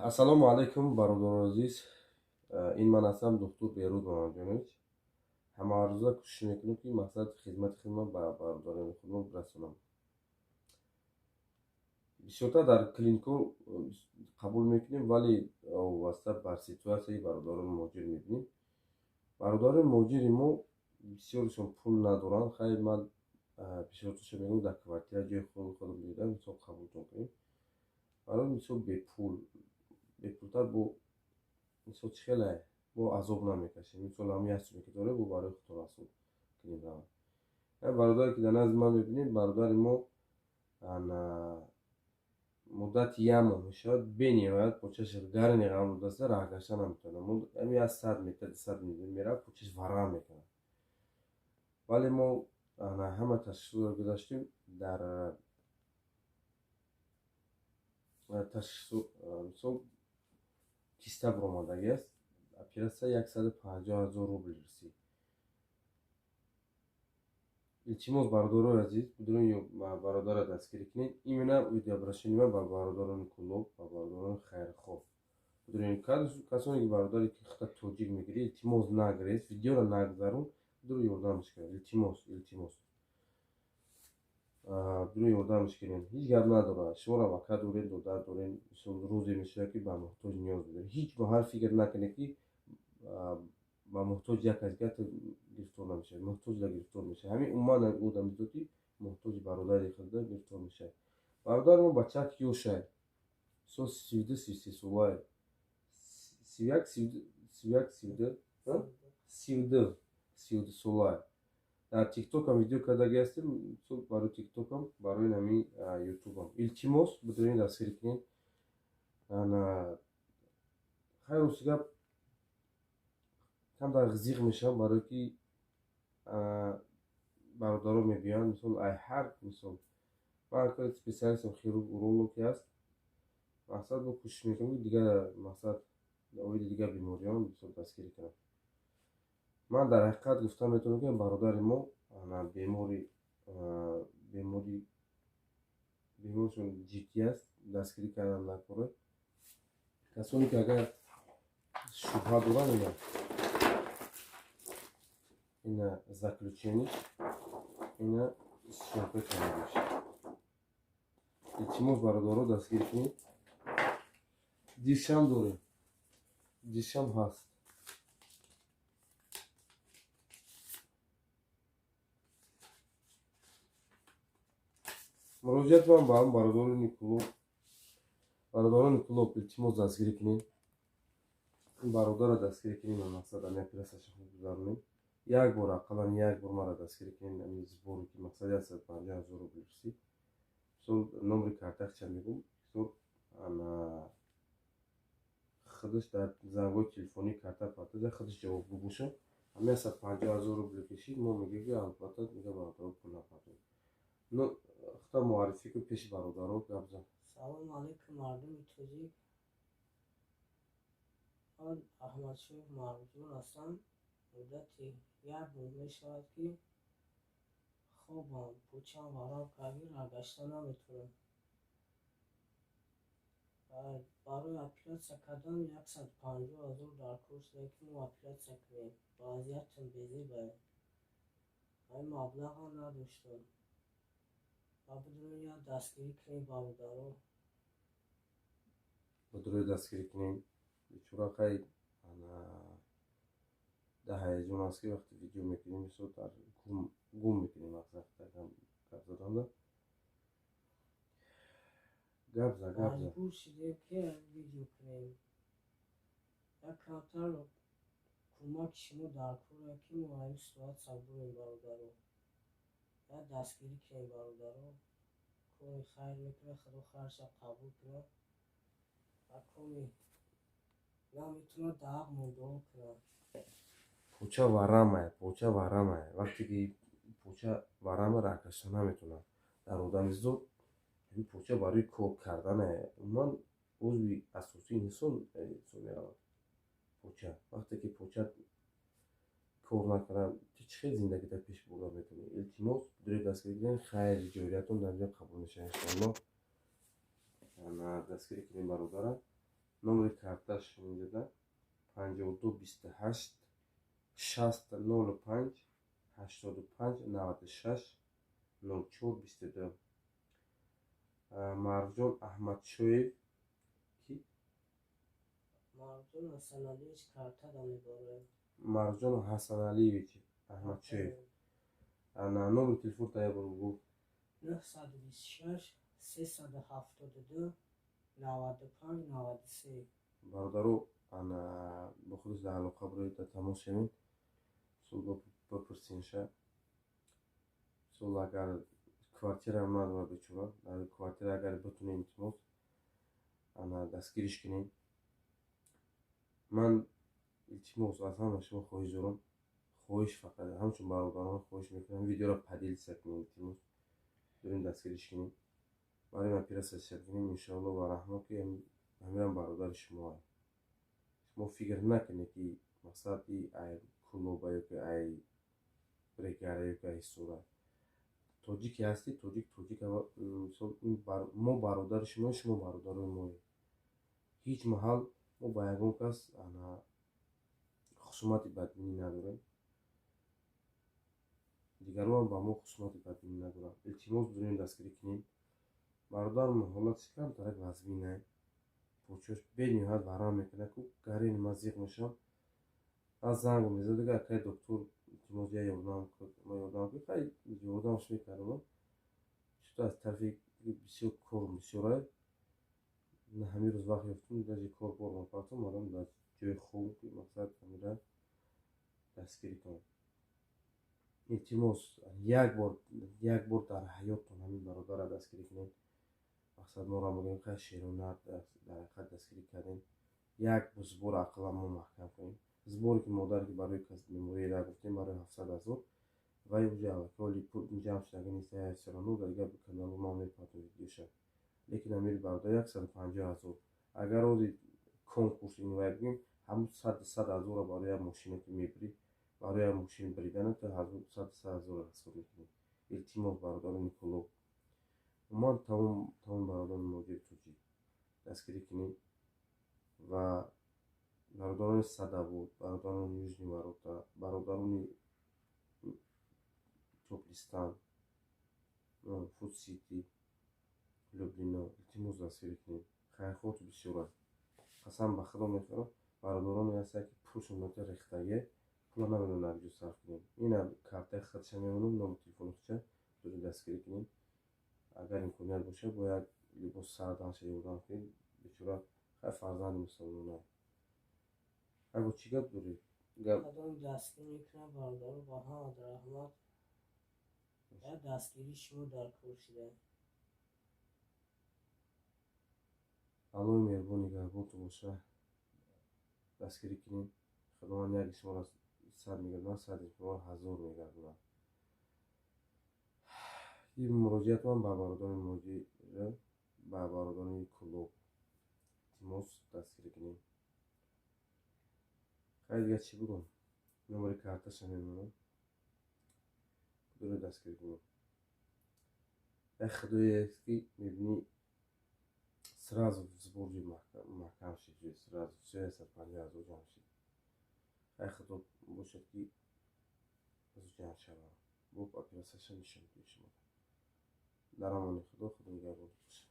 Ассалому алайкум, бародари азиз. Ин ман ҳастам, доктор Беруд Мамаҷонович. Ҳама рӯза кӯшиш мекунем ки мақсади хизмати худро ба бародарони худро расонам. Бисёртар дар клиникҳо қабул мекунем, вале вобаста бар ситуатсияи бародарони муҳоҷир мебинем. Бародарони муҳоҷири мо бисёрашон пул надоранд. Хайр ман бисёрташон мегӯям дар квартира ҷои худам дида мисол қабултон кунем. Барои мисол бепултар бо мисол чӣ хеле бо азоб намекашем. Мисол ҳамин ястуме ки дорем бо барои худтон расон кунем раванд. Бародаре ки дар назди ман мебинем, бародари мо муддати як моҳ мешавад бениҳоят почаш гарни ғам будаста раҳ гашта наметавонад. Ҳамин аз 100 метр 200 метр меравад, почаш варғам мекунад. Вале мо ҳама ташхисҳоро гузаштем. Дар ташхисо мисол киста баромадагӣ аст. Оператсия 150,000 рубл расид. Илтимос, бародарои азиз, бидурони бародара дастгирӣ кунед. Именно видеообращение ма ба бародарони куллоб, ба бародарони хайрхоҳ. Бидурони касоне ки бародари ки хита тоҷик мегирӣ, илтимос нагирез, видеоро нагзарон, бидуро ёрдамаш кунед. Илтимос. Бидуро ёрдамаш кунед. Ҳеҷ гап надорад. Шуморо вака доред, дода доред, мисол рӯзе мешавад ки ба муҳтоҷ ниёз доред. Ҳеҷ гоҳар фикр накунед ки ба муҳтоҷ як аз гата гирифтор намешавад. Муҳтоҷ дар гирифтор мешавад. Ҳамин умуман одамизоди муҳтоҷи бародари худа гирифтор мешавад. Бародари мо бачак ёшад. Мисол 32-33 солае. 32 солае. Дар тиктокам видео кардаги ҳастем. Мисол барои тиктокам, барои ҳамин ютубам. Илтимос, бидурони дастгирӣ кунед. хайр рост гап кам дар ғизиқ мешавам, барое ки бародаро мегӯянд мисол ай ҳар мисол ман специалистам хирург уролог ки аст. мақсад бо кӯшиш мекунам ки дигар мақсад оиди дигар бемориён мисол дастгирӣ кунам. Ман дар ҳақиқат гуфта метавонам ки бародари мо беморишон ҷиддӣ аст. Дастгирӣ кардан дар кора. Касоне ки агар шубҳа доранд, ина заключение, ина истишрофия карда. Илтимос, бародаро дастгирӣ кунед. Дишам дорем. Дишам ҳаст. муроҷиат ман ба ҳам бародарони куллоб илтимос дастгирӣ кунед. бародарро дастгирӣ кунед. мақсад ҳамин операсияшон гузаронем. Як бор, ақаллан як бор маро дастгирӣ кунед. ҳамин збори ки мақсади 150,000 рубл расид. мисол номери картахча мегӯм. мисол худаш дар зангҳои телефонӣ карта партада худаш ҷавобгӯ бошад. ҳамин 150,000 рубл кашид. мо мегӯем ки албатта мега бародаро пул напардозем. худо муаррифӣ кун пеши бародаро гап зан. салому алайкум мардуми тоҷик. ман аҳмадшоҳ маҳбубҷон ҳастам. муддати як моҳ мешавад ки хобам пӯчам варам карди, рагашта наметавонам. барои оператсия кардан 150,000 дар кор шуда ки мо оператсия кунем. вазъиятам безеб аст. ҳамин маблағам надоштам. ба бидурони як дастгирӣ кунем бародаро. бидурои дастгирӣ кунем. бечора хай дар ҳаяҷон аст ки вақти видео мекунем мисол дар гум мекунем гап заданда. гап за маҷбур шудем ки видео кунем. як камтар кӯмаки шумо дар кора ки мо ҳамин ситуатсия бурем бародаро. як дастгирӣ кунем бародаро. кори хайр мекунад, худо хайрша қабул кунад. ва кони наметавонад дар ҳақ муддао кунад. поча варамая. вақте ки поча варама рагашта наметавонад. дар одамизод ин поча барои кор кардане. умуман узви асосии инсон меравад. поча вақте ки поча кор накунад, чӣ хел зиндагида пеш бурда метавонӣ. илтимос, бидурои дастгирӣ кунед. хайри ҷориятон дар ҷо қабул мешавад иншоаллоҳ. дастгирӣ кунем бародара. номери карташ инҷода 5228 605 85 96 04 22. Марҷон Аҳмадшоев ки Марҷон Ҳасаналиевич карта да мебарем. Марҷон Ҳасаналиевич Аҳмадшоев. Номери телефон тая бургу 926 372 95 93. бародаро бо худаш дар алоқа бироед дар тамос шавем. сол бипурсинша сол агар квартира надора бечора дар квартира агар битунем илтимос дастгириш кунем. ман илтимос аз ҳама шумо хоҳиш дорам, хоҳиш фақат ҳамчун бародарон хоҳиш мекунам видеоро поделиться кунем, илтимос дорем дастгириш кунем, барои операция кунем иншоалло ва раҳмо ки ҳамирам бародари шумо аст. шумо фикр накунед ки мақсади ай кулоба ёки ай брегара ёки ай сура тоҷики ҳасти тоҷик мо бародари шумо, шумо бародари моем. ҳеҷ маҳал мо ба ягон кас хусумати бадбинӣ надорем, дигарон ба мо хусумати бадбинӣ надоранд. илтимос дорем дастгирӣ кунем. бародарм ҳолати камтарак вазбина почош бениҳоят варам мекунад ку гарин мазиқ мешавам. аз занг мезад ага акай доктор илтимос я ёрдам кун, ма ёрдам кун, хай ёрдамш мекардам. чуто аз тарафи бисёр кор бисёрай на ҳамин рӯз вақт ёфтум даҷи кор бор мекардам, омадам дар ҷои хуб ки мақсад ҳамира дастгирӣ кунам. илтимос як бор дар ҳаёттон ҳамин бародарро дастгирӣ кунед. мақсад моро мегӯем хай шерона дар ҳақиқат дастгирӣ кардем. як збор ақаллан мо маҳкам кунем. зборе ки модар ки барои кас меморияда гуфтем барои 700 000 вай уҷа алаколи пул ҷамъ шудаги нест я всё дар гап каналу ман мепартам видеоша. лекин амири бародар 150 000 агар рози конкурс ин вай бигем ҳамун 100 000 барои як мошина ки мебирӣ, барои як мошин биридана то 100 000 ҳасоб мекунем. илтимос бародарони кулоб, ман тамом бародарони моҷири тоҷик дастгирӣ кунем ва бародарони Садовод, бародарони Южни Ворота, бародарони Топлистан, Фуд Сити, Люблино илтимос дастгирӣ кунем. хайрхоҳоту бисёр аст. қасам ба худо мехӯрам, бародароне ҳастанд ки пулшон мета рехтагия пула наменам дар ҷо сарф кунем. ина картаи хатша мемонам, номи телефони хатша дорем дастгирӣ кунем. агар имконият бошад бо як либоси сарданша ёрдам кунем. бечора хай фарзанди мусулмон аст. агу чӣ гап дорӣ? Адом дастгир мекунам бародаро ба ҳамат раҳмат. Я дастгирӣ шумо дар кор шуда. аллои меҳрубон нигаҳбонтон боша. дастгирӣ кунем. худованд яки шуморо 100 мегардонад, 100 шуморо 1000 мегардонад. ин муроҷиат ман ба бародарони моҷира, ба бародарони кулоб. илтимос дастгирӣ кунем. хай дигар чӣ бигӯм? номери карташа мемонам, дорем дастгирӣ кунем. як худоест ки мебинӣ сразу зборҷӯи маҳкам шид, сразу 150 000 ҷамъ шид. хай худо бошад ки зуд ҷамъ шавам. бо операсияша нишон дидем шумо. дар амони худо, худо нигаҳбонтон бошад.